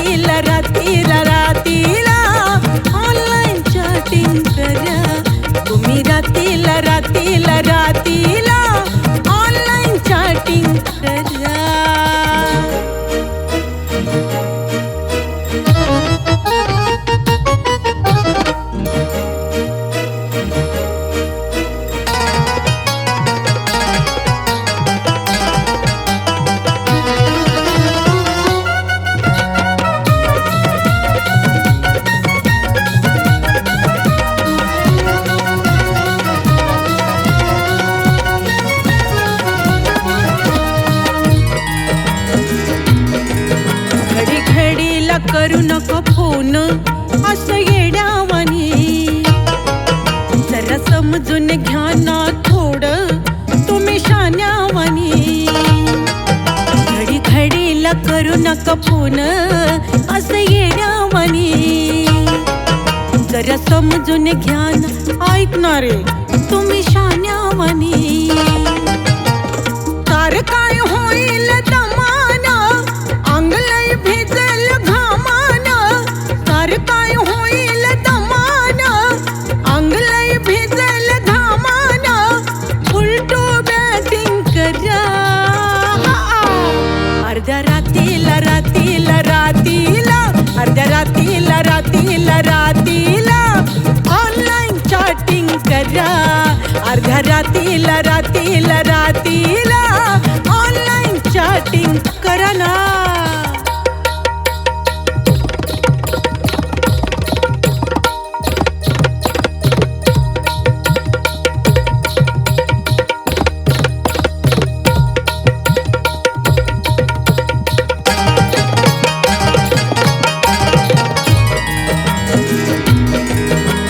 रात्रीला रात्रीला रात्रीला ऑनलाईन चॅटिंग करा तुम्ही रात्रीला रात्रीला रात्रीला ऑनलाईन चॅटिंग करा करू नको फोन असं येड्यावानी जरा समजून घ्या ना थोडं तुम्ही शान्यावानी घडी घडीला करू नका फोन असं येड्यावानी जरा समजून घ्या ना ऐकणारे तुम्ही शान्यावानी तार काय होईल दमाना अंगलय भिजल काय होईल दमाना अंगलय भिजल घामाना उलटू बॅटिंग करा अर्ध्या रात्रीला रात्रीला रात्रीला अर्ध्या रात्रीला रात्रीला रात्रीला ऑनलाईन चॅटिंग करा अर्ध्या रात्रीला रात्रीला रात्रीला ऑनलाईन चॅटिंग करा ना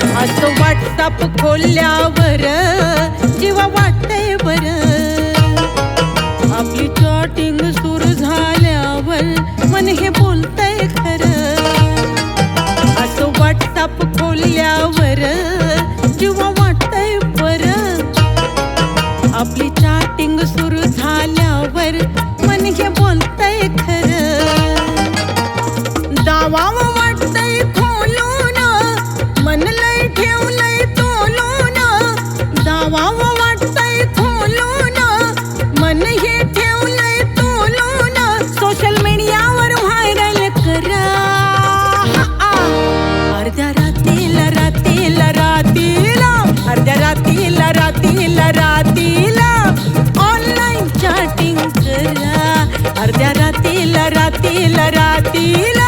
व्हॉट्सअप खोलल्यावर जेव्हा वाटतंय बरं आपली चॅटिंग सुरू झाल्यावर मन हे बोलतंय खरं असं व्हॉट्सअप खोलल्यावर जेव्हा वाटतंय बरं आपली चॅटिंग सुरू झाल्यावर मन हे बोलतंय खरं दावावं वाटतंय खोलून मन लय ठेवलंय तोलून दावावं वाटतंय खोलून मन हे ठेवलंय तोलून सोशल मीडियावर व्हायरल करा अर्ध्या रात्रीला रात्रीला रात्रीला अर्ध्या रात्रीला रात्रीला रात्रीला ऑनलाईन चॅटिंग करा अर्ध्या रात्रीला रात्रीला रात्रीला